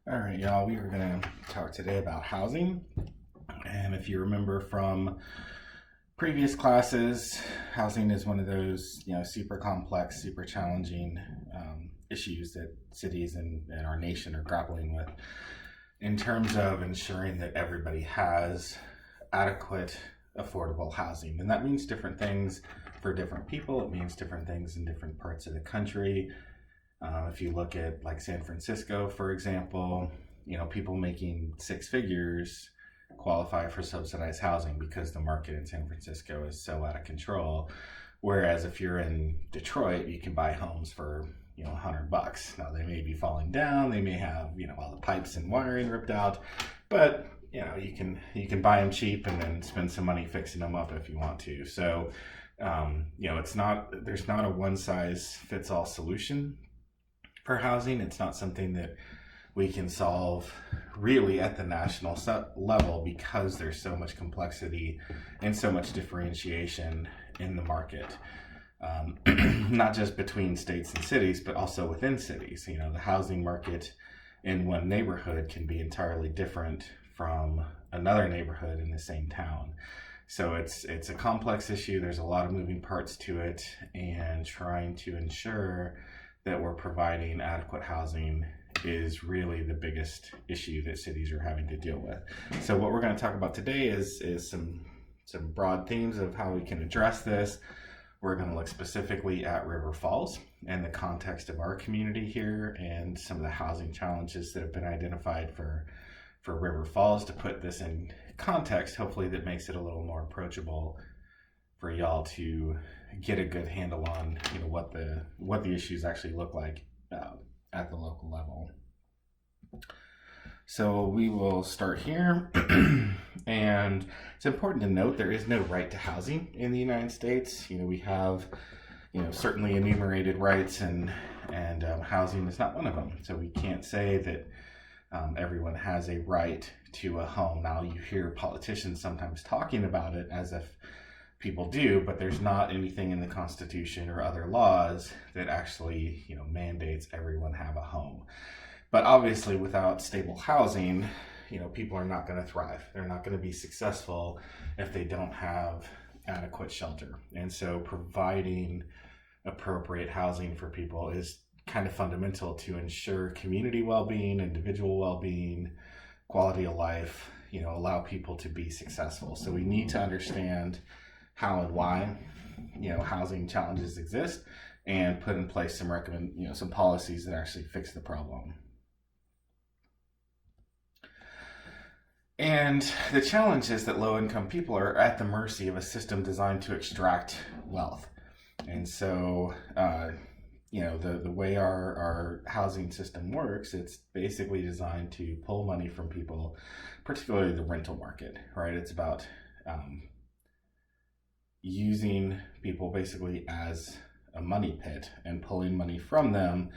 All right, y'all, we are going to talk today about housing. And if you remember from previous classes, housing is one of those, super complex, super challenging issues that cities and our nation are grappling with in terms of ensuring that everybody has adequate, affordable housing. And that means different things for different people. It means different things in different parts of the country. If you look at like San Francisco, for example, people making six figures qualify for subsidized housing because the market in San Francisco is so out of control. Whereas if you're in Detroit, you can buy homes for, $100. Now they may be falling down, they may have, all the pipes and wiring ripped out, but you can buy them cheap and then spend some money fixing them up if you want to. So, there's not a one size fits all solution for housing. It's not something that we can solve really at the national level because there's so much complexity and so much differentiation in the market. Not just between states and cities, but also within cities. The housing market in one neighborhood can be entirely different from another neighborhood in the same town. So it's a complex issue. There's a lot of moving parts to it, and trying to ensure that we're providing adequate housing is really the biggest issue that cities are having to deal with. So what we're going to talk about today is some broad themes of how we can address this. We're going to look specifically at River Falls and the context of our community here and some of the housing challenges that have been identified for River Falls, to put this in context, hopefully that makes it a little more approachable for y'all to get a good handle on what the issues actually look like at the local level. So we will start here. And it's important to note there is no right to housing in the United States. We have certainly enumerated rights, and housing is not one of them. So we can't say that everyone has a right to a home. Now you hear politicians sometimes talking about it as if people do, but there's not anything in the Constitution or other laws that actually mandates everyone have a home. But obviously without stable housing, people are not going to thrive. They're not going to be successful if they don't have adequate shelter. And so providing appropriate housing for people is kind of fundamental to ensure community well-being, individual well-being, quality of life, allow people to be successful. So we need to understand how and why housing challenges exist, and put in place some policies that actually fix the problem. And the challenge is that low-income people are at the mercy of a system designed to extract wealth. And so, the way our housing system works, it's basically designed to pull money from people, particularly the rental market, right? It's about using people basically as a money pit and pulling money from them.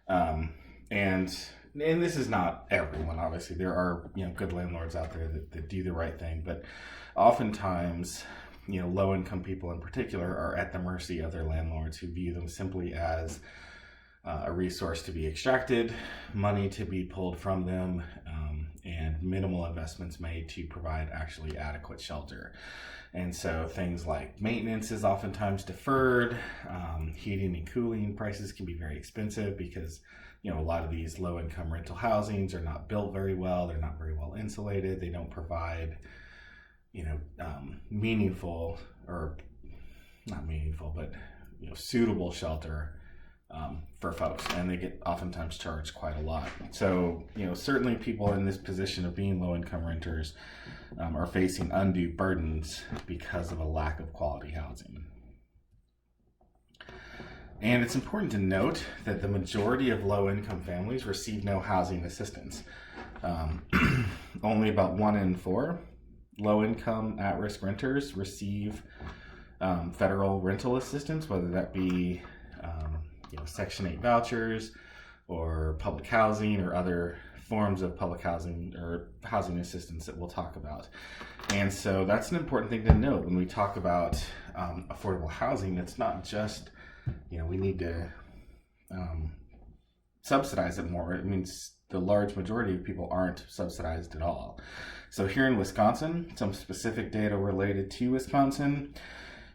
And this is not everyone, obviously. There are good landlords out there that do the right thing, but oftentimes low-income people in particular are at the mercy of their landlords, who view them simply as a resource to be extracted, money to be pulled from them, and minimal investments made to provide actually adequate shelter. And so things like maintenance is oftentimes deferred. Heating and cooling prices can be very expensive because a lot of these low-income rental housings are not built very well. They're not very well insulated. They don't provide meaningful, or not meaningful, but suitable shelter for folks, and they get oftentimes charged quite a lot. So certainly people in this position of being low-income renters are facing undue burdens because of a lack of quality housing. And it's important to note that the majority of low-income families receive no housing assistance. Only about 1 in 4 low-income at-risk renters receive federal rental assistance, whether that be Section 8 vouchers or public housing or other forms of public housing or housing assistance that we'll talk about. And so that's an important thing to note when we talk about affordable housing. It's not just we need to subsidize it more. It means the large majority of people aren't subsidized at all. So here in Wisconsin, some specific data related to Wisconsin,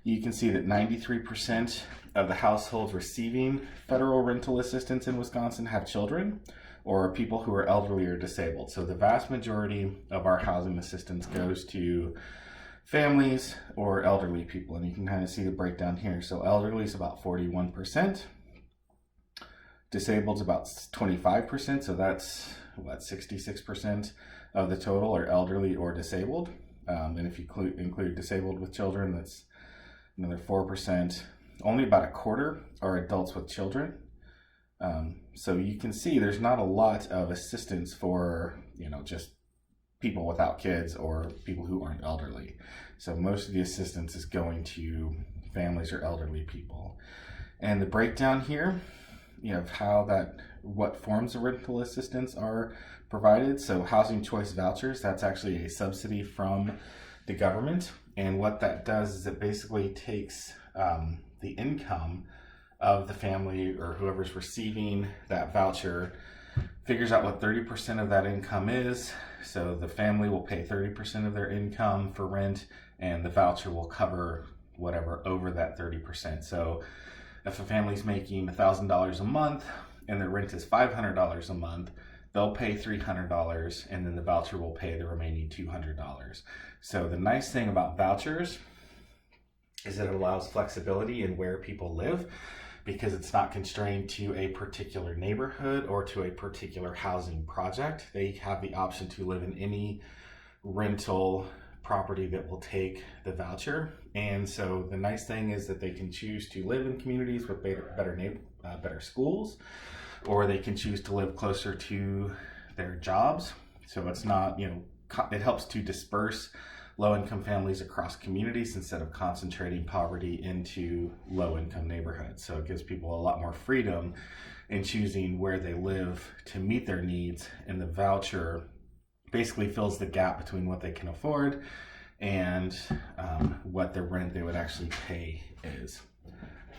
you can see that 93% of the households receiving federal rental assistance in Wisconsin have children or people who are elderly or disabled. So the vast majority of our housing assistance goes to families or elderly people, and you can kind of see the breakdown here. So elderly is about 41%, disabled is about 25%, so that's what, 66% of the total are elderly or disabled. And if you include disabled with children, that's another 4%. Only about a quarter are adults with children. So you can see there's not a lot of assistance for, just people without kids or people who aren't elderly. So most of the assistance is going to families or elderly people. And the breakdown here, of what forms of rental assistance are provided. So housing choice vouchers, that's actually a subsidy from the government. And what that does is it basically takes the income of the family or whoever's receiving that voucher, figures out what 30% of that income is. So the family will pay 30% of their income for rent, and the voucher will cover whatever over that 30%. So if a family's making $1,000 a month and their rent is $500 a month, they'll pay $300, and then the voucher will pay the remaining $200. So the nice thing about vouchers is that it allows flexibility in where people live, because it's not constrained to a particular neighborhood or to a particular housing project. They have the option to live in any rental property that will take the voucher. And so the nice thing is that they can choose to live in communities with better schools, or they can choose to live closer to their jobs. So it's not, it helps to disperse low-income families across communities instead of concentrating poverty into low-income neighborhoods. So it gives people a lot more freedom in choosing where they live to meet their needs, and the voucher basically fills the gap between what they can afford and what the rent they would actually pay is.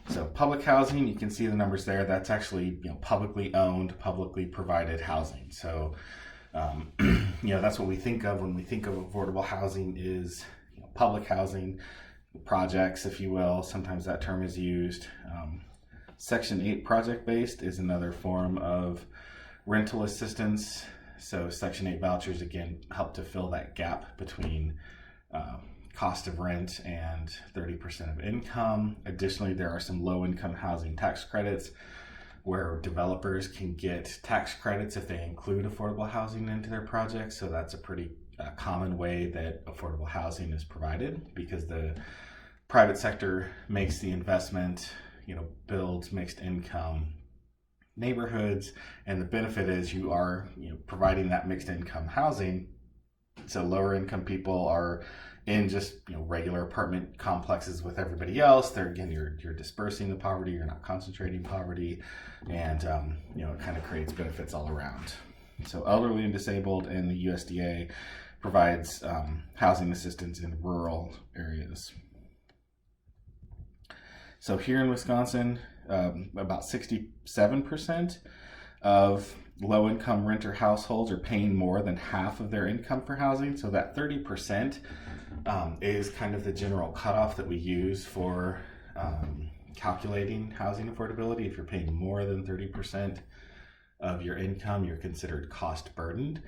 So public housing, you can see the numbers there. That's actually publicly owned, publicly provided housing. So that's what we think of when we think of affordable housing is public housing projects, if you will. Sometimes that term is used. Section 8 project-based is another form of rental assistance. So Section 8 vouchers, again, help to fill that gap between cost of rent and 30% of income. Additionally, there are some low-income housing tax credits where developers can get tax credits if they include affordable housing into their projects. So that's a pretty common way that affordable housing is provided, because the private sector makes the investment, builds mixed income neighborhoods, and the benefit is you are providing that mixed income housing. So lower income people are in just regular apartment complexes with everybody else. You're dispersing the poverty, you're not concentrating poverty, and it kind of creates benefits all around. So elderly and disabled, and the USDA provides housing assistance in rural areas. So here in Wisconsin, about 67% of low-income renter households are paying more than half of their income for housing. So that 30% is kind of the general cutoff that we use for calculating housing affordability. If you're paying more than 30% of your income, you're considered cost burdened.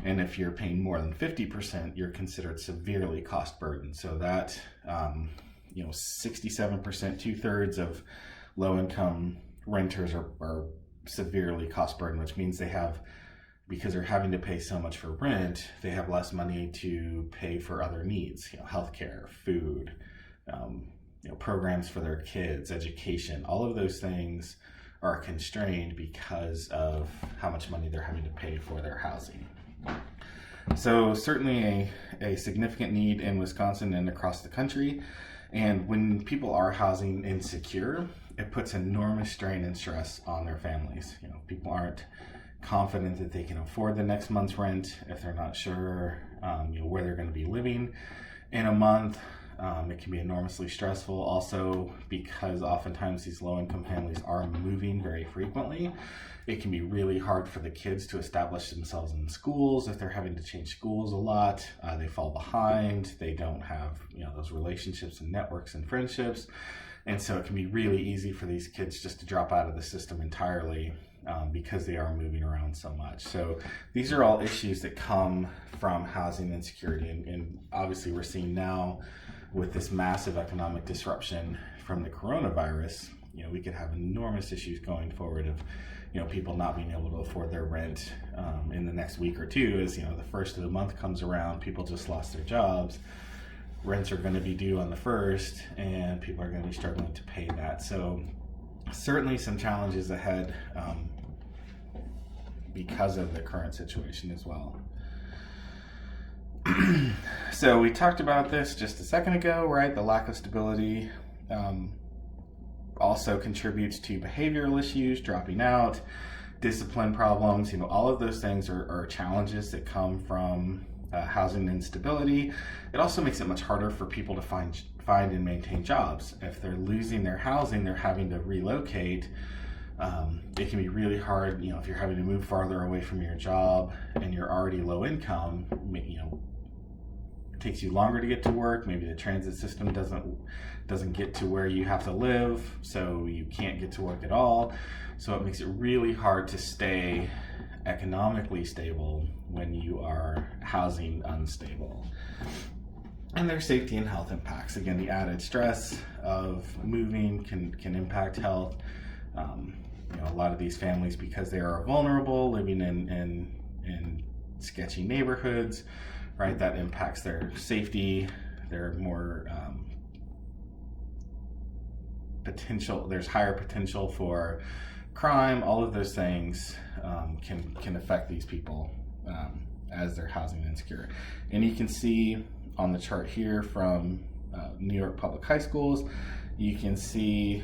And if you're paying more than 50%, you're considered severely cost burdened. So that, 67%, 2/3 of low-income renters are severely cost burdened, which means because they're having to pay so much for rent, they have less money to pay for other needs, healthcare, food, programs for their kids, education. All of those things are constrained because of how much money they're having to pay for their housing. So certainly a significant need in Wisconsin and across the country. And when people are housing insecure, it puts enormous strain and stress on their families. People aren't confident that they can afford the next month's rent if they're not sure where they're going to be living in a month. It can be enormously stressful also because oftentimes these low-income families are moving very frequently. It can be really hard for the kids to establish themselves in schools if they're having to change schools a lot. They fall behind. They don't have, those relationships and networks and friendships. And so it can be really easy for these kids just to drop out of the system entirely because they are moving around so much. So these are all issues that come from housing insecurity. And obviously we're seeing now with this massive economic disruption from the coronavirus, we could have enormous issues going forward of, people not being able to afford their rent in the next week or two. As the first of the month comes around, people just lost their jobs. Rents are going to be due on the 1st, and people are going to be struggling to pay that. So certainly some challenges ahead because of the current situation as well. So we talked about this just a second ago, right? The lack of stability also contributes to behavioral issues, dropping out, discipline problems. All of those things are challenges that come from housing instability. It also makes it much harder for people to find and maintain jobs. If they're losing their housing, they're having to relocate. It can be really hard, if you're having to move farther away from your job and you're already low income, it takes you longer to get to work. Maybe the transit system doesn't get to where you have to live, so you can't get to work at all. So it makes it really hard to stay economically stable when you are housing unstable. And there's safety and health impacts. Again, the added stress of moving can impact health. A lot of these families, because they are vulnerable, living in sketchy neighborhoods, right, that impacts their safety. They're more there's higher potential for crime. All of those things can affect these people as they're housing insecure. And you can see on the chart here from New York public high schools, you can see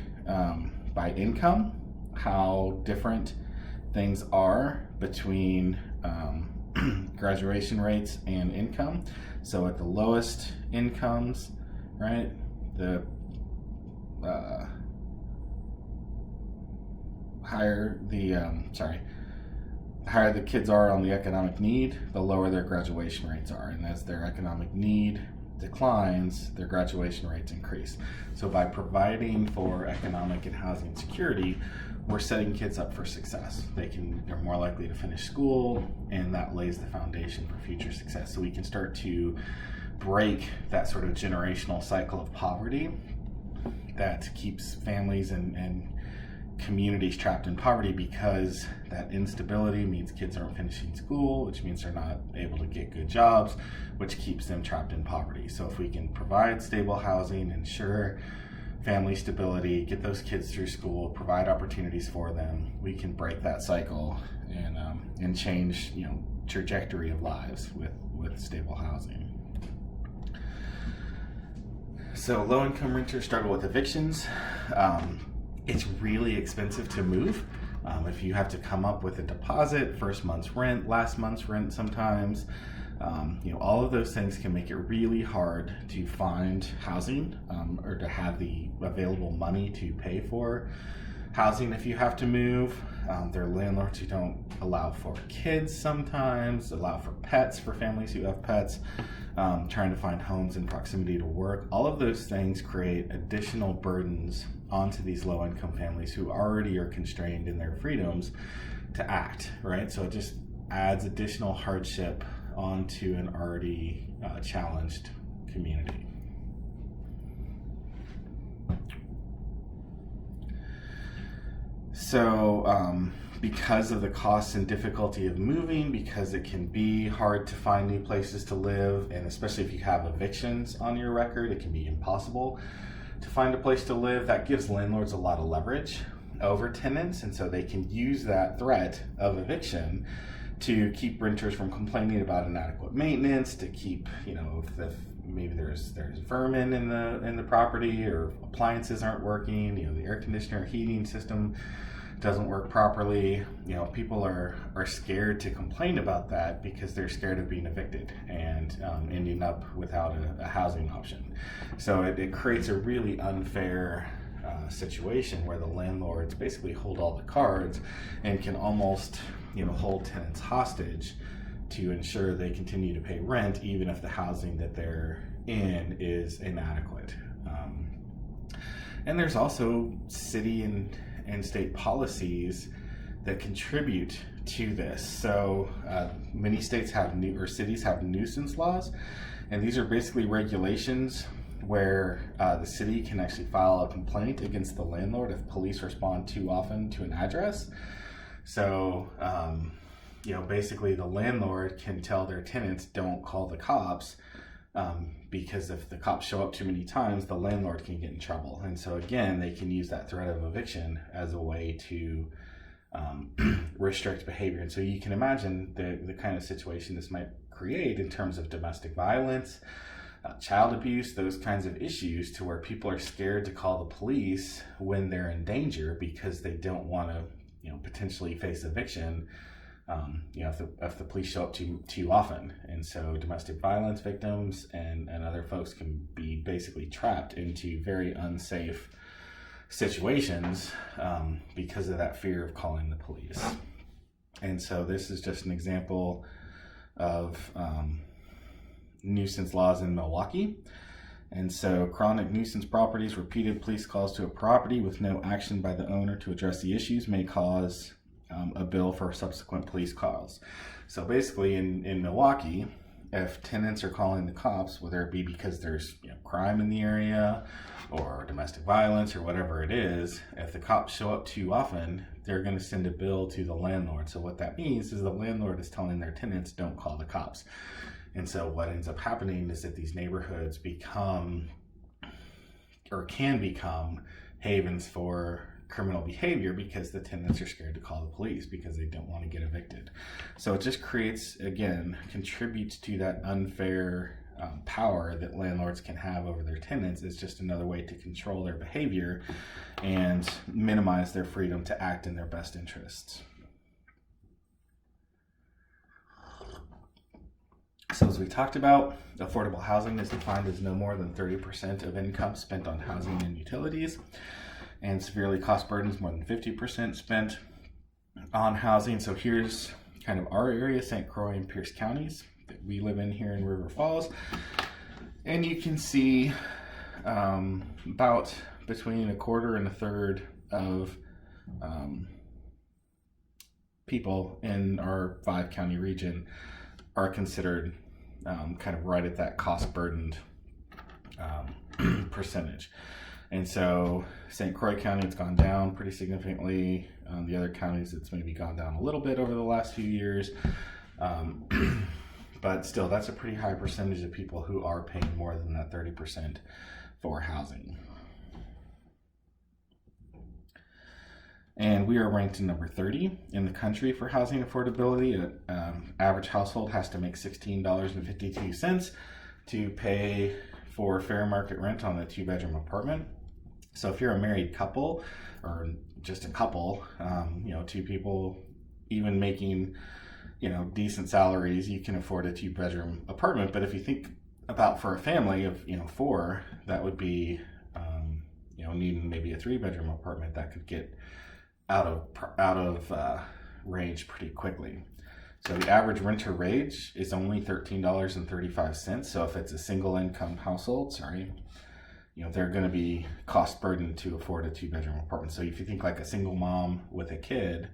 by income how different things are between graduation rates and income. So at the lowest incomes, right, the higher the kids are on the economic need, the lower their graduation rates are. And as their economic need declines, their graduation rates increase. So by providing for economic and housing security, we're setting kids up for success. They're more likely to finish school, and that lays the foundation for future success. So we can start to break that sort of generational cycle of poverty that keeps families and communities trapped in poverty, because that instability means kids aren't finishing school, which means they're not able to get good jobs, which keeps them trapped in poverty. So if we can provide stable housing, ensure family stability, get those kids through school, provide opportunities for them, we can break that cycle and change trajectory of lives with stable housing. So low-income renters struggle with evictions. It's really expensive to move. If you have to come up with a deposit, first month's rent, last month's rent sometimes, all of those things can make it really hard to find housing or to have the available money to pay for housing if you have to move. There are landlords who don't allow for kids sometimes, allow for pets for families who have pets, trying to find homes in proximity to work. All of those things create additional burdens onto these low-income families who already are constrained in their freedoms to act, right? So it just adds additional hardship onto an already challenged community. So because of the costs and difficulty of moving, because it can be hard to find new places to live, and especially if you have evictions on your record, it can be impossible to find a place to live. That gives landlords a lot of leverage over tenants, and so they can use that threat of eviction to keep renters from complaining about inadequate maintenance, to keep, if maybe there's vermin in the property, or appliances aren't working, the air conditioner, heating system doesn't work properly, people are scared to complain about that because they're scared of being evicted and ending up without a housing option. So it creates a really unfair situation where the landlords basically hold all the cards and can almost hold tenants hostage to ensure they continue to pay rent even if the housing that they're in is inadequate. And there's also city and state policies that contribute to this. So many states have cities have nuisance laws, and these are basically regulations where the city can actually file a complaint against the landlord if police respond too often to an address. So basically the landlord can tell their tenants, don't call the cops, because if the cops show up too many times, the landlord can get in trouble. And so again, they can use that threat of eviction as a way to restrict behavior. And so you can imagine the kind of situation this might create in terms of domestic violence, child abuse, those kinds of issues, to where people are scared to call the police when they're in danger because they don't want to potentially face eviction if the police show up too often. And so domestic violence victims and other folks can be basically trapped into very unsafe situations because of that fear of calling the police. And so this is just an example of nuisance laws in Milwaukee. And so chronic nuisance properties, repeated police calls to a property with no action by the owner to address the issues may cause a bill for subsequent police calls. So basically in Milwaukee, if tenants are calling the cops, whether it be because there's crime in the area or domestic violence or whatever it is, if the cops show up too often, they're going to send a bill to the landlord. So what that means is the landlord is telling their tenants, don't call the cops. And so what ends up happening is that these neighborhoods become or can become havens for criminal behavior because the tenants are scared to call the police because they don't want to get evicted. So it just contributes to that unfair power that landlords can have over their tenants. Is just another way to control their behavior and minimize their freedom to act in their best interests. So as we talked about, affordable housing is defined as no more than 30% of income spent on housing and utilities, and severely cost burdens more than 50% spent on housing. So here's kind of our area, St. Croix and Pierce counties that we live in here in River Falls. And you can see about between a quarter and a third of people in our 5-county region are considered kind of right at that cost burdened percentage. And so St. Croix County, it's gone down pretty significantly. The other counties, it's maybe gone down a little bit over the last few years. But still, that's a pretty high percentage of people who are paying more than that 30% for housing. And we are ranked number 30 in the country for housing affordability. An average household has to make $16.52 to pay for fair market rent on a 2-bedroom apartment. So if you're a married couple or just a couple, 2 people, even making, decent salaries, you can afford a 2-bedroom apartment. But if you think about for a family of, 4, that would be, needing maybe a 3-bedroom apartment that could get out of range pretty quickly. So the average renter wage is only $13.35. So if it's a single income household, they're going to be cost burdened to afford a 2-bedroom apartment. So if you think like a single mom with a kid,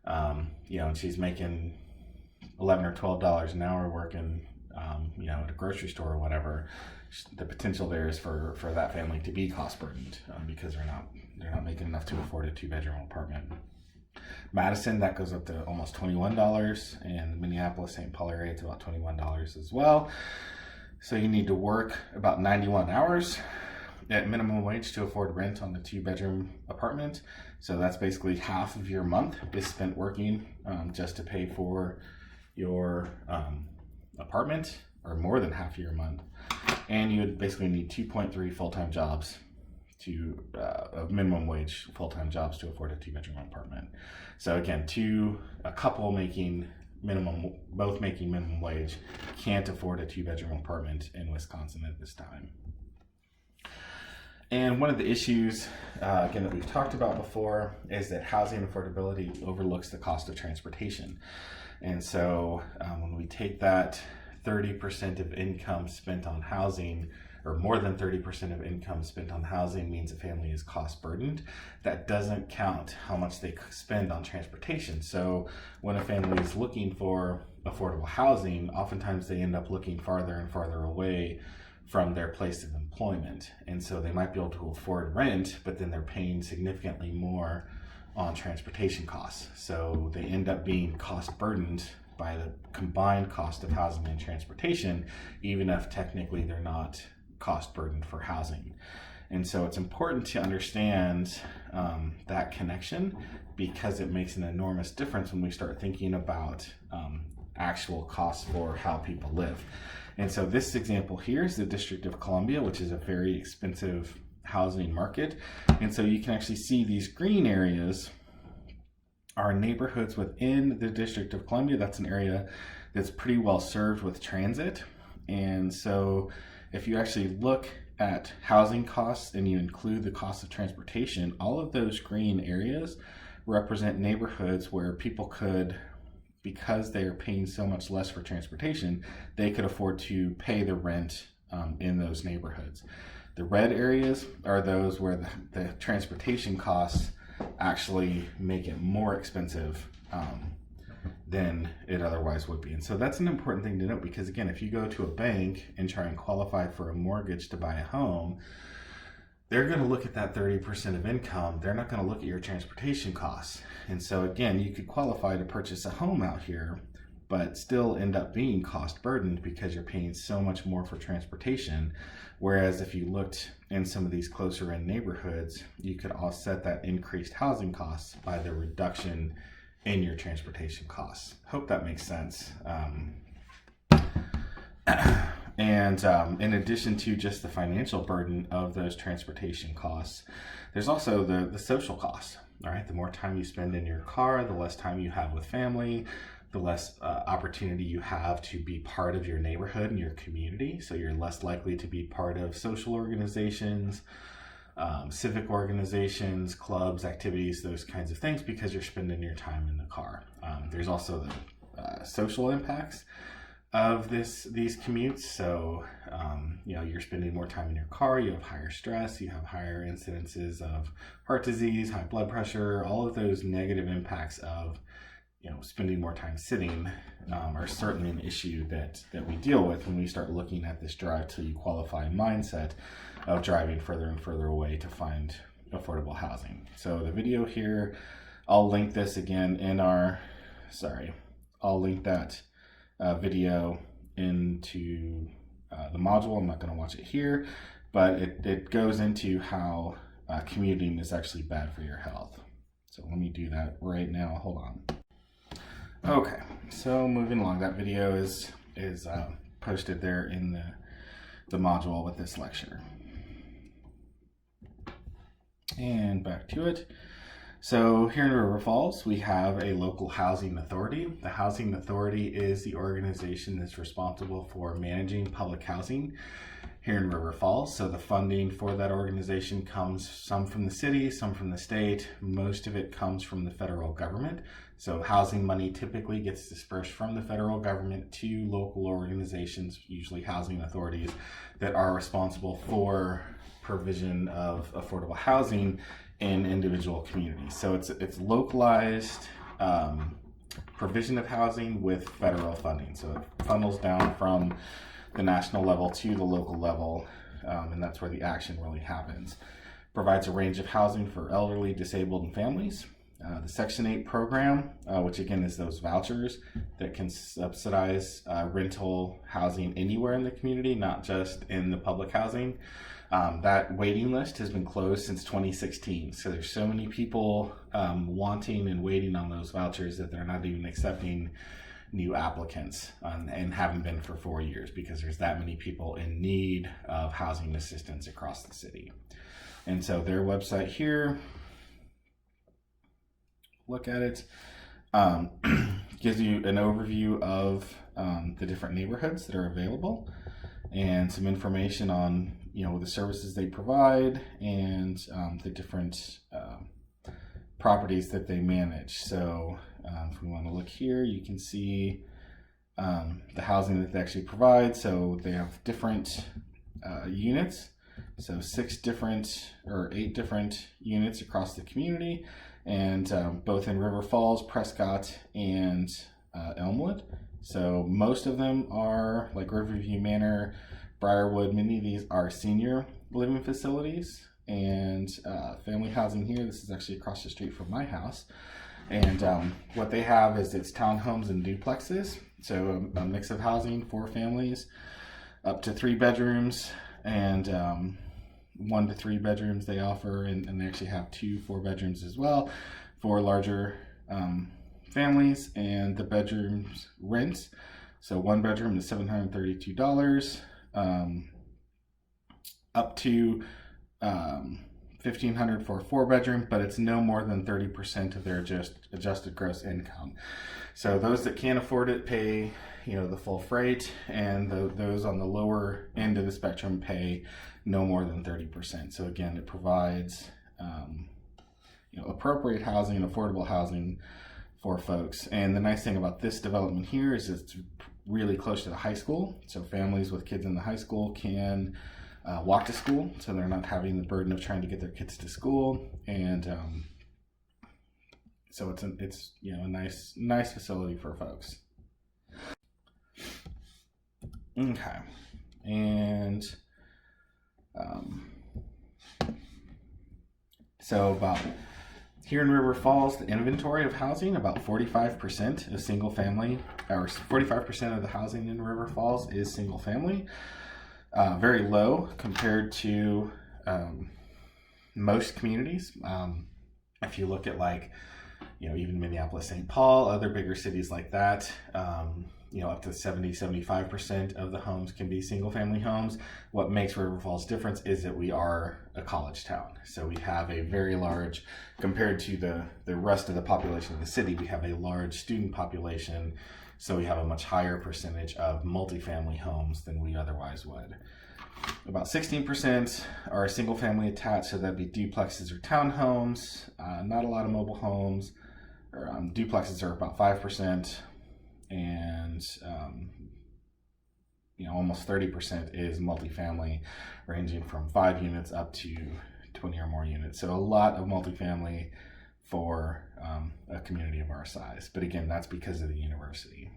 and she's making $11 or $12 an hour working, at a grocery store or whatever, the potential there is for that family to be cost burdened because they're not making enough to afford a 2-bedroom apartment. Madison, that goes up to almost $21, and Minneapolis, St. Paul area, it's about $21 as well. So you need to work about 91 hours at minimum wage to afford rent on a 2-bedroom apartment. So that's basically half of your month is spent working just to pay for your apartment, or more than half of your month. And you would basically need 2.3 full-time jobs of minimum wage full-time jobs to afford a 2-bedroom apartment. So again, a couple both making minimum wage can't afford a 2-bedroom apartment in Wisconsin at this time. And one of the issues, again, that we've talked about before is that housing affordability overlooks the cost of transportation. And so when we take that 30% of income spent on housing, or more than 30% of income spent on housing means a family is cost burdened, that doesn't count how much they spend on transportation. So when a family is looking for affordable housing, oftentimes they end up looking farther and farther away from their place of employment. And so they might be able to afford rent, but then they're paying significantly more on transportation costs. So they end up being cost burdened by the combined cost of housing and transportation, even if technically they're not cost burdened for housing. And so it's important to understand that connection, because it makes an enormous difference when we start thinking about actual costs for how people live. And so this example here is the District of Columbia, which is a very expensive housing market. And so you can actually see these green areas are neighborhoods within the District of Columbia. That's an area that's pretty well served with transit. And so if you actually look at housing costs and you include the cost of transportation, all of those green areas represent neighborhoods where people could, because they are paying so much less for transportation, they could afford to pay the rent in those neighborhoods. The red areas are those where the transportation costs actually make it more expensive than it otherwise would be. And so that's an important thing to note, because again, if you go to a bank and try and qualify for a mortgage to buy a home, they're going to look at that 30% of income. They're not going to look at your transportation costs. And so again, you could qualify to purchase a home out here, but still end up being cost burdened because you're paying so much more for transportation. Whereas if you looked in some of these closer in neighborhoods, you could offset that increased housing costs by the reduction in your transportation costs. Hope that makes sense. And in addition to just the financial burden of those transportation costs, there's also the social costs. All right, the more time you spend in your car, the less time you have with family, the less opportunity you have to be part of your neighborhood and your community. So you're less likely to be part of social organizations, civic organizations, clubs, activities, those kinds of things, because you're spending your time in the car. There's also the social impacts of these commutes. So you're spending more time in your car, you have higher stress, you have higher incidences of heart disease, high blood pressure. All of those negative impacts of spending more time sitting are certainly an issue that we deal with when we start looking at this drive till you qualify mindset of driving further and further away to find affordable housing. So the video here, I'll link this again I'll link that video into the module. I'm not going to watch it here, but it goes into how commuting is actually bad for your health. So let me do that right now. Hold on. Okay, so moving along, that video is posted there in the module with this lecture. And back to it. So here in River Falls, we have a local housing authority. The housing authority is the organization that's responsible for managing public housing here in River Falls. So the funding for that organization comes some from the city, some from the state. Most of it comes from the federal government. So housing money typically gets dispersed from the federal government to local organizations, usually housing authorities, that are responsible for provision of affordable housing in individual communities. So it's localized provision of housing with federal funding. So it funnels down from the national level to the local level, and that's where the action really happens. Provides a range of housing for elderly, disabled, and families. The Section 8 program, which again is those vouchers that can subsidize rental housing anywhere in the community, not just in the public housing. That waiting list has been closed since 2016. So there's so many people wanting and waiting on those vouchers that they're not even accepting new applicants, and haven't been for 4 years, because there's that many people in need of housing assistance across the city. And so their website here, look at it, gives you an overview of the different neighborhoods that are available and some information on, the services they provide and the different properties that they manage. So if we want to look here, you can see the housing that they actually provide. So they have different units. So 8 different units across the community, and both in River Falls, Prescott, and Elmwood. So most of them are like Riverview Manor, Briarwood. Many of these are senior living facilities, and family housing here. This is actually across the street from my house. And what they have is it's townhomes and duplexes. So a mix of housing for families, up to 3 bedrooms, and 1 to 3 bedrooms they offer, and they actually have 2 4 bedrooms as well for larger families. And the bedrooms rent, so 1 bedroom is $732, up to $1,500 for a 4 bedroom, but it's no more than 30% of their adjusted gross income. So those that can't afford it pay the full freight, and those on the lower end of the spectrum pay no more than 30%. So again, it provides appropriate housing, affordable housing for folks. And the nice thing about this development here is it's really close to the high school. So families with kids in the high school can walk to school, so they're not having the burden of trying to get their kids to school. And so it's a nice facility for folks. Okay, and so about here in River Falls, the inventory of housing, about 45% is single family, or 45% of the housing in River Falls is single family. Very low compared to most communities. If you look at even Minneapolis, St. Paul, other bigger cities like that, up to 70-75% of the homes can be single family homes. What makes River Falls different is that we are a college town. So we have a very large, compared to the rest of the population of the city, we have a large student population. So we have a much higher percentage of multifamily homes than we otherwise would. About 16% are single family attached, so that'd be duplexes or townhomes. Not a lot of mobile homes. Duplexes are about 5%, and almost 30% is multifamily, ranging from 5 units up to 20 or more units. So a lot of multifamily for a community of our size. But again, that's because of the university.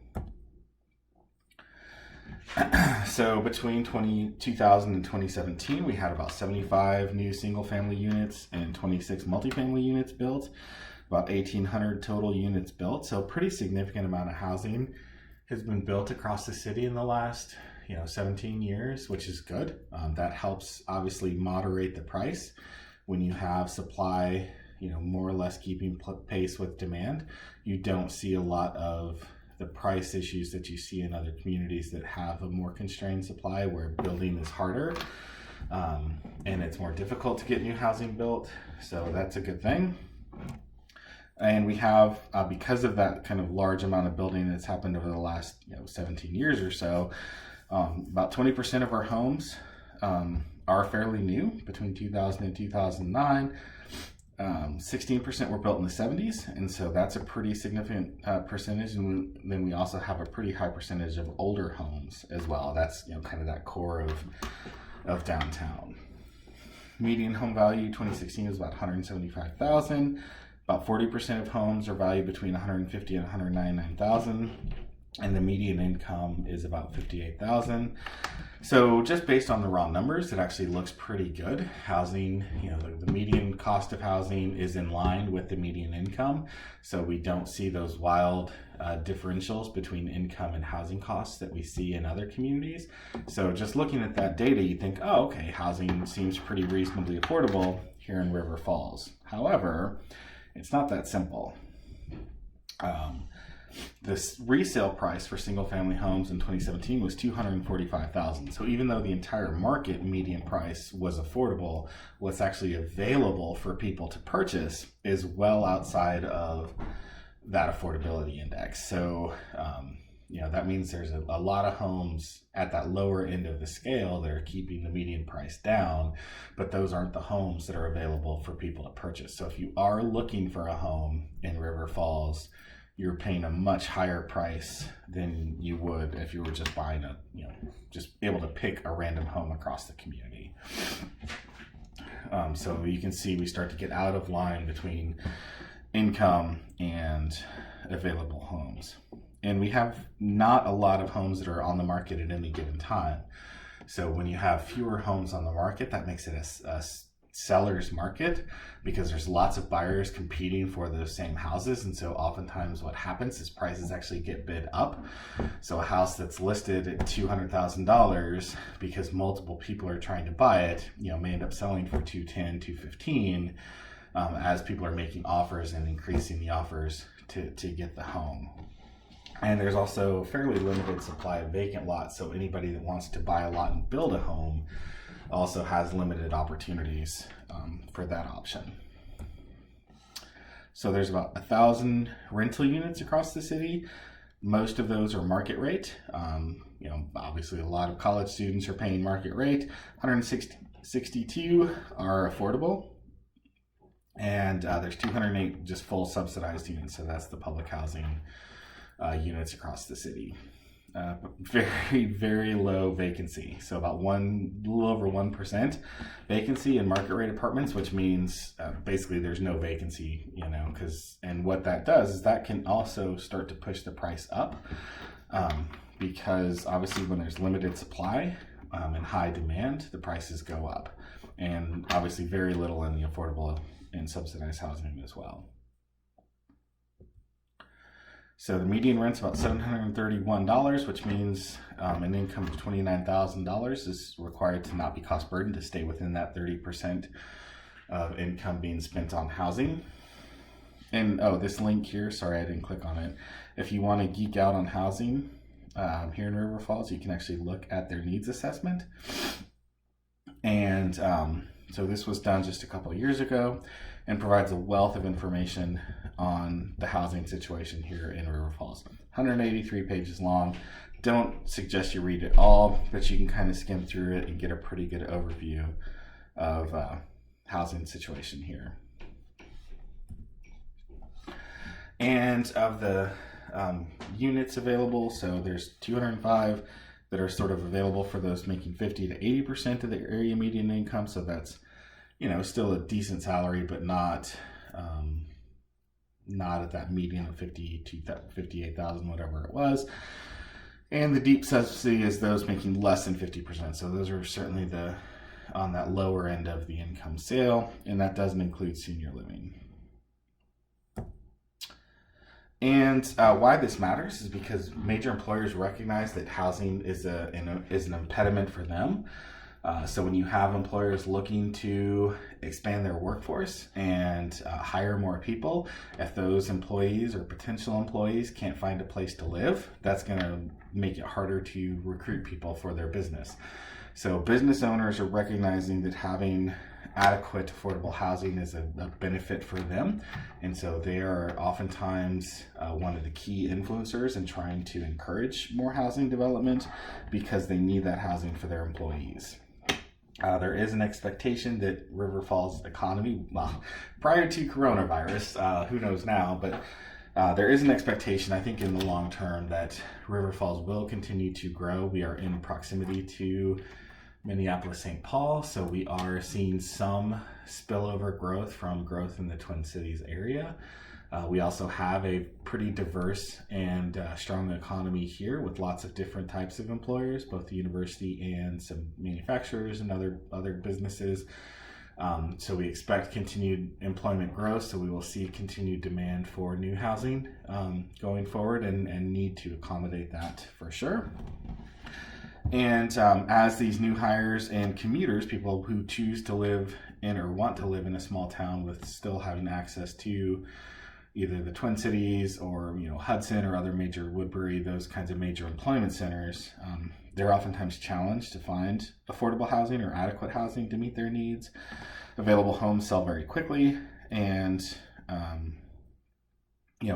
So between 2000 and 2017, we had about 75 new single family units and 26 multifamily units built, about 1,800 total units built. So a pretty significant amount of housing has been built across the city in the last 17 years, which is good. That helps obviously moderate the price when you have supply more or less keeping pace with demand. You don't see a lot of the price issues that you see in other communities that have a more constrained supply, where building is harder and it's more difficult to get new housing built. So that's a good thing. And we have, because of that kind of large amount of building that's happened over the last 17 years or so, about 20% of our homes are fairly new between 2000 and 2009. 16% were built in the 70s, and so that's a pretty significant percentage. And then we also have a pretty high percentage of older homes as well. That's kind of that core of downtown. Median home value 2016 was about $175,000. About 40% of homes are valued between $150,000 and $199,000, and the median income is about $58,000. So just based on the raw numbers, it actually looks pretty good. Housing, the median cost of housing is in line with the median income. So we don't see those wild differentials between income and housing costs that we see in other communities. So just looking at that data, you think, oh, okay, housing seems pretty reasonably affordable here in River Falls. However, it's not that simple. the resale price for single-family homes in 2017 was $245,000. So even though the entire market median price was affordable, what's actually available for people to purchase is well outside of that affordability index. So that means there's a lot of homes at that lower end of the scale that are keeping the median price down, but those aren't the homes that are available for people to purchase. So if you are looking for a home in River Falls, you're paying a much higher price than you would if you were just buying just able to pick a random home across the community. So you can see we start to get out of line between income and available homes. And we have not a lot of homes that are on the market at any given time. So when you have fewer homes on the market, that makes it a seller's market, because there's lots of buyers competing for those same houses. And so oftentimes what happens is prices actually get bid up. So a house that's listed at $200,000, because multiple people are trying to buy it, may end up selling for $210,000, $215,000, as people are making offers and increasing the offers to get the home. And there's also a fairly limited supply of vacant lots, so anybody that wants to buy a lot and build a home also has limited opportunities for that option. So there's about 1,000 rental units across the city. Most of those are market rate. Obviously a lot of college students are paying market rate. 162 are affordable. And there's 208 just full subsidized units, so that's the public housing units across the city. Very, very low vacancy. So about a little over 1% vacancy in market rate apartments, which means basically there's no vacancy, and what that does is that can also start to push the price up, because obviously when there's limited supply and high demand, the prices go up, and obviously very little in the affordable and subsidized housing as well. So the median rent's about $731, which means an income of $29,000 is required to not be cost burdened, to stay within that 30% of income being spent on housing. And this link here, sorry I didn't click on it. If you want to geek out on housing here in River Falls, you can actually look at their needs assessment. And so this was done just a couple of years ago and provides a wealth of information on the housing situation here in River Falls. 183 pages long. Don't suggest you read it all, but you can kind of skim through it and get a pretty good overview of housing situation here. And of the units available, so there's 205 that are sort of available for those making 50 to 80% of the area median income. So that's, still a decent salary, but not at that median of 58,000, whatever it was. And the deep subsidy is those making less than 50%. So those are certainly on that lower end of the income scale, and that doesn't include senior living. And why this matters is because major employers recognize that housing is an impediment for them. So when you have employers looking to expand their workforce and hire more people, if those employees or potential employees can't find a place to live, that's going to make it harder to recruit people for their business. So business owners are recognizing that having adequate affordable housing is a benefit for them, and so they are oftentimes one of the key influencers in trying to encourage more housing development, because they need that housing for their employees. There is an expectation that River Falls economy, prior to coronavirus, who knows now, but there is an expectation, I think in the long term, that River Falls will continue to grow. We are in proximity to Minneapolis, St. Paul, so we are seeing some spillover growth from growth in the Twin Cities area. We also have a pretty diverse and strong economy here, with lots of different types of employers, both the university and some manufacturers and other businesses. So we expect continued employment growth, so we will see continued demand for new housing going forward, and need to accommodate that for sure. And as these new hires and commuters, people who choose to live in or want to live in a small town with still having access to either the Twin Cities or Hudson or other major Woodbury, those kinds of major employment centers, they're oftentimes challenged to find affordable housing or adequate housing to meet their needs. Available homes sell very quickly, and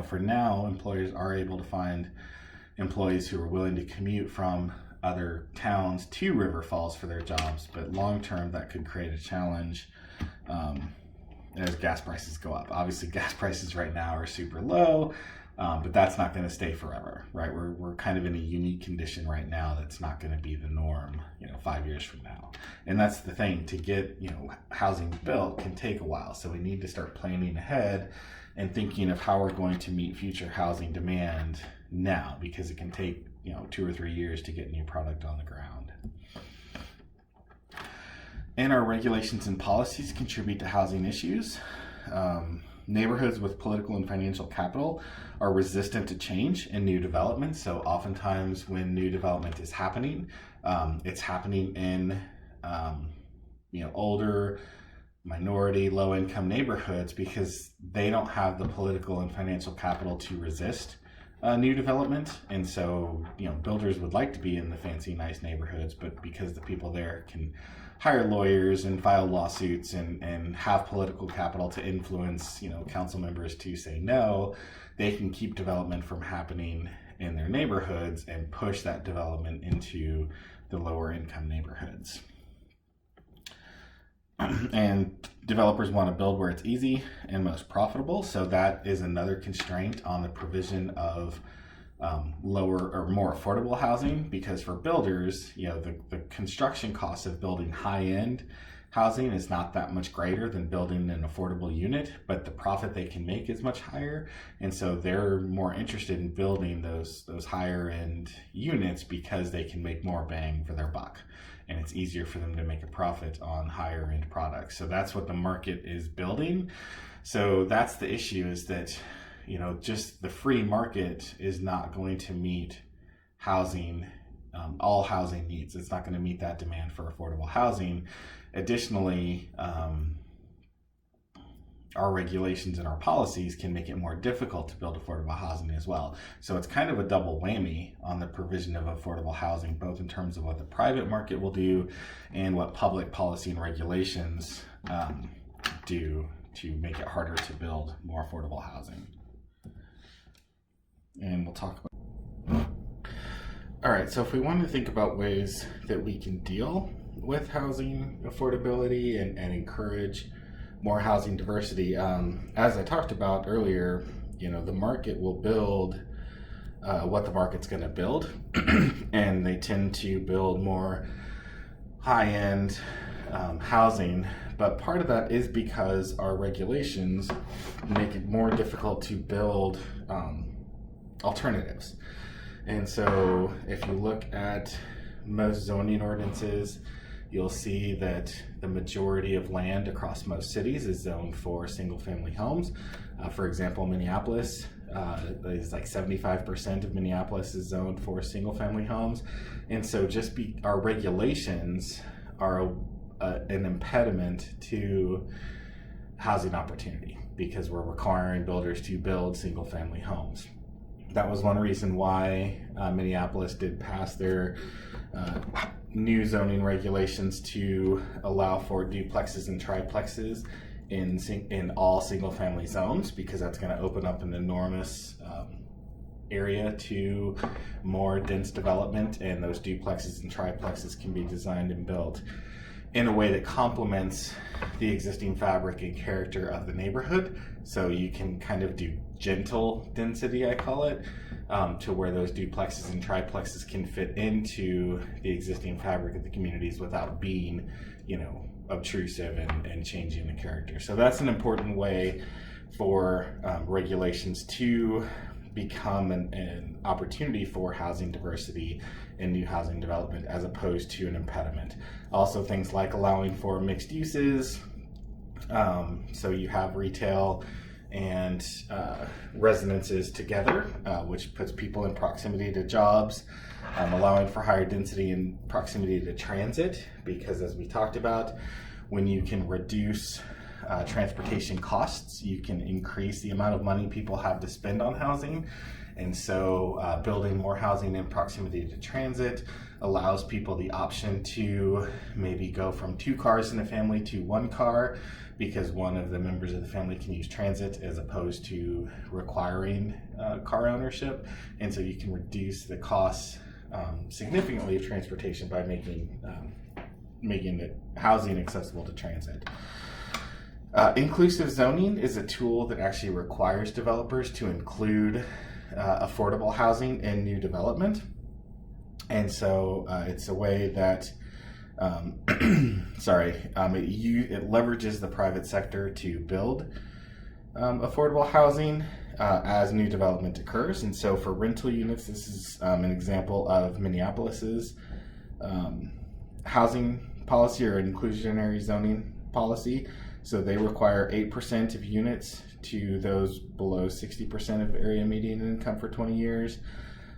for now, employers are able to find employees who are willing to commute from other towns to River Falls for their jobs, but long term that could create a challenge as gas prices go up. Obviously, gas prices right now are super low, but that's not going to stay forever, right? We're kind of in a unique condition right now that's not going to be the norm, 5 years from now. And that's the thing, to get housing built can take a while, so we need to start planning ahead and thinking of how we're going to meet future housing demand now, because it can take 2 or 3 years to get new product on the ground. And our regulations and policies contribute to housing issues. Neighborhoods with political and financial capital are resistant to change in new development. So oftentimes when new development is happening, it's happening in older, minority, low-income neighborhoods because they don't have the political and financial capital to resist new development. And so, builders would like to be in the fancy, nice neighborhoods, but because the people there can hire lawyers and file lawsuits and have political capital to influence, council members to say no, they can keep development from happening in their neighborhoods and push that development into the lower income neighborhoods. And developers want to build where it's easy and most profitable, so that is another constraint on the provision of lower or more affordable housing, because for builders, the construction cost of building high-end housing is not that much greater than building an affordable unit, but the profit they can make is much higher, and so they're more interested in building those higher end units because they can make more bang for their buck, and it's easier for them to make a profit on higher end products. So that's what the market is building. So that's the issue, is that just the free market is not going to meet housing, all housing needs. It's not going to meet that demand for affordable housing. Additionally, our regulations and our policies can make it more difficult to build affordable housing as well. So it's kind of a double whammy on the provision of affordable housing, both in terms of what the private market will do and what public policy and regulations do to make it harder to build more affordable housing. And we'll talk about. All right, so if we want to think about ways that we can deal with housing affordability and encourage more housing diversity, as I talked about earlier, the market will build what the market's going to build, and they tend to build more high-end housing. But part of that is because our regulations make it more difficult to build alternatives. And so if you look at most zoning ordinances, you'll see that the majority of land across most cities is zoned for single-family homes. For example, Minneapolis is like 75% of Minneapolis is zoned for single-family homes. And so our regulations are an impediment to housing opportunity because we're requiring builders to build single-family homes. That was one reason why Minneapolis did pass their new zoning regulations to allow for duplexes and triplexes in all single-family zones, because that's going to open up an enormous area to more dense development, and those duplexes and triplexes can be designed and built in a way that complements the existing fabric and character of the neighborhood. So you can kind of do gentle density, I call it, to where those duplexes and triplexes can fit into the existing fabric of the communities without being, obtrusive and changing the character. So that's an important way for regulations to become an opportunity for housing diversity and new housing development, as opposed to an impediment. Also, things like allowing for mixed uses, so you have retail and residences together, which puts people in proximity to jobs, allowing for higher density and proximity to transit, because as we talked about, when you can reduce transportation costs. You can increase the amount of money people have to spend on housing. And so building more housing in proximity to transit allows people the option to maybe go from 2 cars in a family to 1 car, because one of the members of the family can use transit as opposed to requiring car ownership. And so you can reduce the costs significantly of transportation by making the housing accessible to transit. Inclusive zoning is a tool that actually requires developers to include affordable housing in new development. And so it's a way that it leverages the private sector to build affordable housing as new development occurs. And so for rental units, this is an example of Minneapolis's housing policy or inclusionary zoning policy. So they require 8% of units to those below 60% of area median income for 20 years,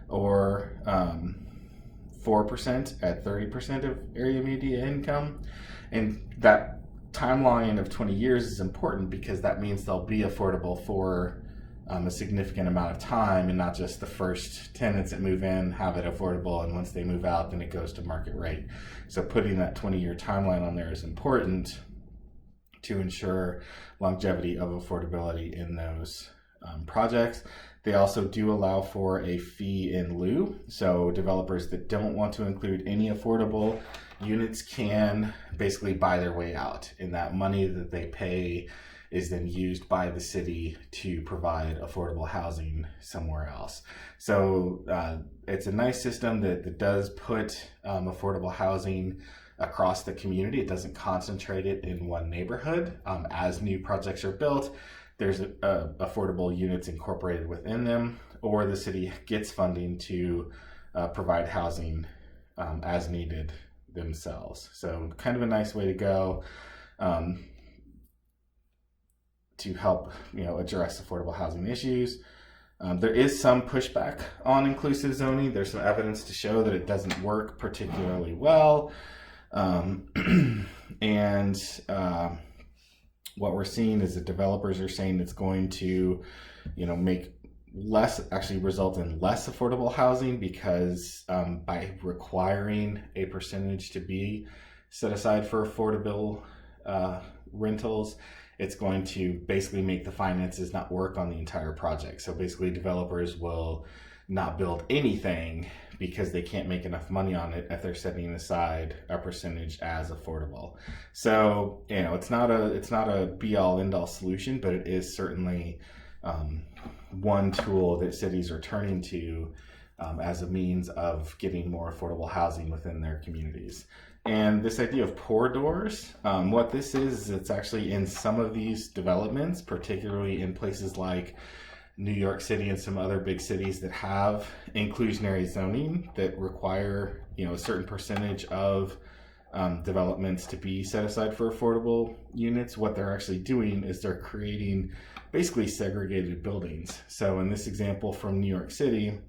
or 4% at 30% of area median income. And that timeline of 20 years is important because that means they'll be affordable for a significant amount of time, and not just the first tenants that move in have it affordable, and once they move out, then it goes to market rate. So putting that 20-year timeline on there is important to ensure longevity of affordability in those projects. They also do allow for a fee in lieu. So developers that don't want to include any affordable units can basically buy their way out, and that money that they pay is then used by the city to provide affordable housing somewhere else. So it's a nice system that does put affordable housing across the community. It doesn't concentrate it in one neighborhood. As new projects are built, there's affordable units incorporated within them, or the city gets funding to provide housing as needed themselves. So kind of a nice way to go to help address affordable housing issues. There is some pushback on inclusive zoning. There's some evidence to show that it doesn't work particularly well. What we're seeing is that developers are saying it's going to, result in less affordable housing, because by requiring a percentage to be set aside for affordable rentals, it's going to basically make the finances not work on the entire project. So basically developers will not build anything because they can't make enough money on it if they're setting aside a percentage as affordable. So it's not a be-all end-all solution, but it is certainly one tool that cities are turning to as a means of getting more affordable housing within their communities. And this idea of pour doors, what this is it's actually in some of these developments, particularly in places like New York City and some other big cities that have inclusionary zoning that require a certain percentage of developments to be set aside for affordable units. What they're actually doing is they're creating basically segregated buildings. So in this example from New York City,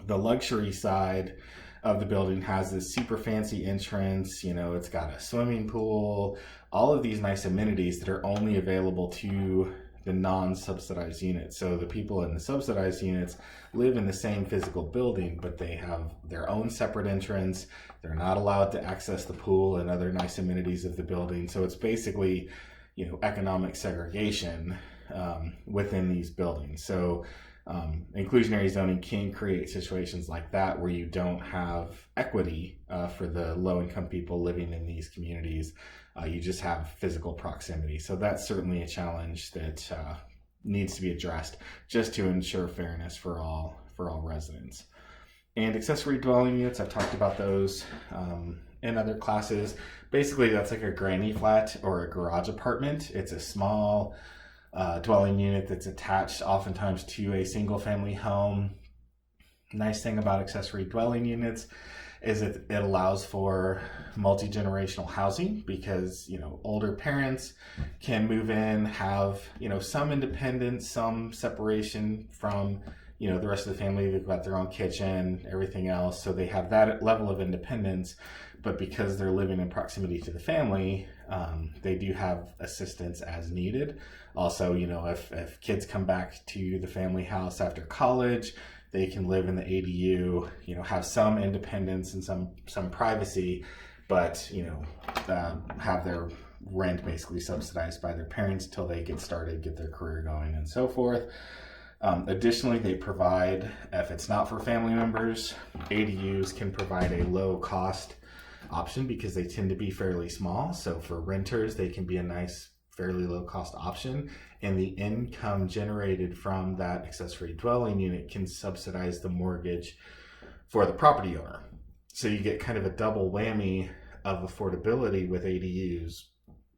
the luxury side of the building has this super fancy entrance, it's got a swimming pool, all of these nice amenities that are only available to the non-subsidized units. So the people in the subsidized units live in the same physical building, but they have their own separate entrance. They're not allowed to access the pool and other nice amenities of the building. So it's basically, economic segregation within these buildings. So inclusionary zoning can create situations like that where you don't have equity for the low-income people living in these communities. You just have physical proximity. So that's certainly a challenge that needs to be addressed just to ensure fairness for all residents. And accessory dwelling units, I've talked about those in other classes. Basically, that's like a granny flat or a garage apartment. It's a small dwelling unit that's attached oftentimes to a single family home. Nice thing about accessory dwelling units is it allows for multi-generational housing, because older parents can move in, have some independence, some separation from the rest of the family, they've got their own kitchen, everything else. So they have that level of independence, but because they're living in proximity to the family, they do have assistance as needed. Also, if kids come back to the family house after college, they can live in the ADU, have some independence and some privacy, but, have their rent basically subsidized by their parents till they get started, get their career going, and so forth. Additionally, they provide, if it's not for family members, ADUs can provide a low cost option because they tend to be fairly small. So for renters, they can be a nice, fairly low cost option, and the income generated from that accessory dwelling unit can subsidize the mortgage for the property owner. So you get kind of a double whammy of affordability with ADUs,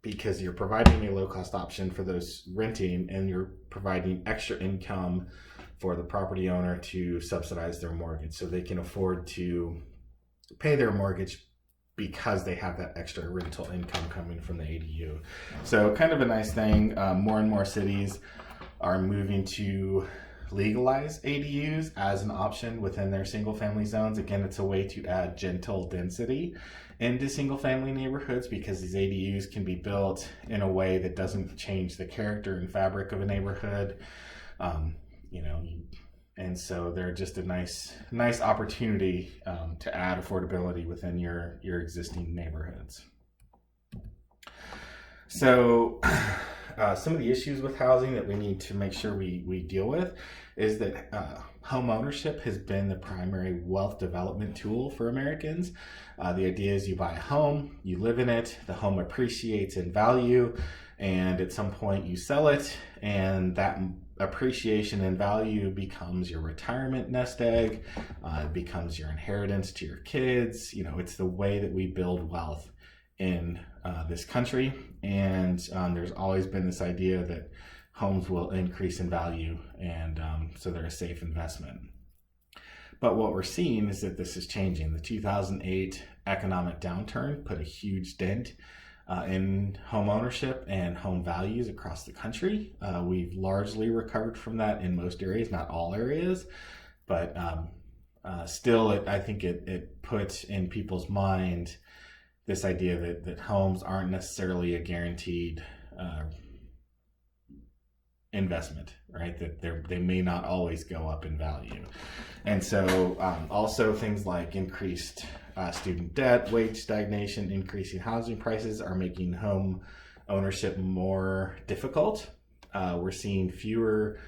because you're providing a low-cost option for those renting, and you're providing extra income for the property owner to subsidize their mortgage, so they can afford to pay their mortgage because they have that extra rental income coming from the ADU. So kind of a nice thing. More and more cities are moving to legalize ADUs as an option within their single-family zones. Again, it's a way to add gentle density into single-family neighborhoods, because these ADUs can be built in a way that doesn't change the character and fabric of a neighborhood. And so they're just a nice opportunity to add affordability within your existing neighborhoods. So some of the issues with housing that we need to make sure we deal with is that home ownership has been the primary wealth development tool for Americans. The idea is you buy a home, you live in it, the home appreciates in value, and at some point you sell it, and that appreciation in value becomes your retirement nest egg, it becomes your inheritance to your kids. It's the way that we build wealth in this country, and there's always been this idea that homes will increase in value, and so they're a safe investment. But what we're seeing is that this is changing. The 2008 economic downturn put a huge dent in home ownership and home values across the country. We've largely recovered from that in most areas, not all areas, but still, I think it puts in people's mind this idea that homes aren't necessarily a guaranteed investment, right? That they may not always go up in value. And so also things like increased student debt, wage stagnation, increasing housing prices are making home ownership more difficult. We're seeing fewer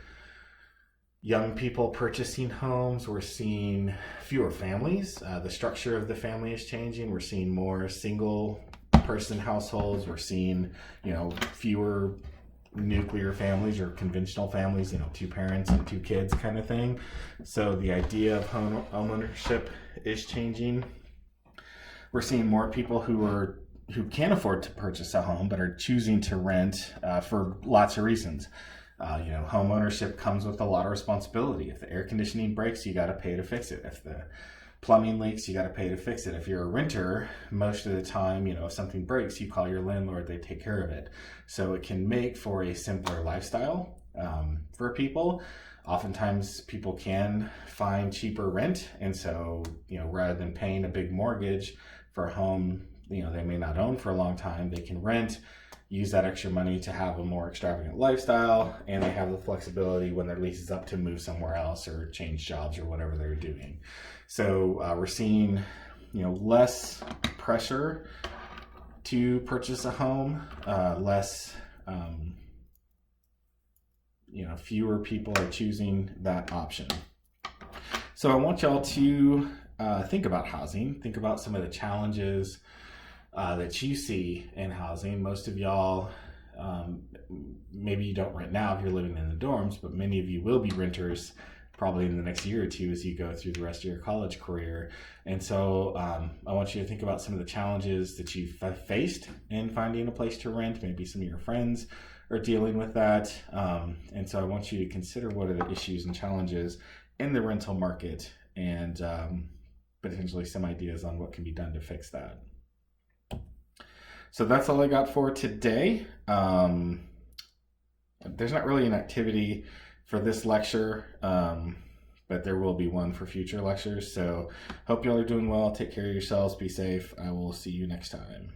young people purchasing homes. We're seeing fewer families. The structure of the family is changing. We're seeing more single person households. We're seeing, fewer nuclear families or conventional families, 2 parents and 2 kids kind of thing. So the idea of home ownership is changing. We're seeing more people who can't afford to purchase a home but are choosing to rent for lots of reasons. Home ownership comes with a lot of responsibility. If the air conditioning breaks, you got to pay to fix it. If the plumbing leaks, you got to pay to fix it. If you're a renter, most of the time, if something breaks, you call your landlord, they take care of it. So it can make for a simpler lifestyle for people. Oftentimes people can find cheaper rent. And so, rather than paying a big mortgage for a home, they may not own for a long time, they can rent, use that extra money to have a more extravagant lifestyle, and they have the flexibility when their lease is up to move somewhere else or change jobs or whatever they're doing. So we're seeing, less pressure to purchase a home, less, fewer people are choosing that option. So I want y'all to think about housing, think about some of the challenges that you see in housing. Most of y'all, maybe you don't rent now if you're living in the dorms, but many of you will be renters probably in the next year or two as you go through the rest of your college career. And so I want you to think about some of the challenges that you've faced in finding a place to rent. Maybe some of your friends are dealing with that. And so I want you to consider what are the issues and challenges in the rental market, and potentially some ideas on what can be done to fix that. So that's all I got for today. There's not really an activity for this lecture. but there will be one for future lectures. So hope y'all are doing well. Take care of yourselves. Be safe. I will see you next time.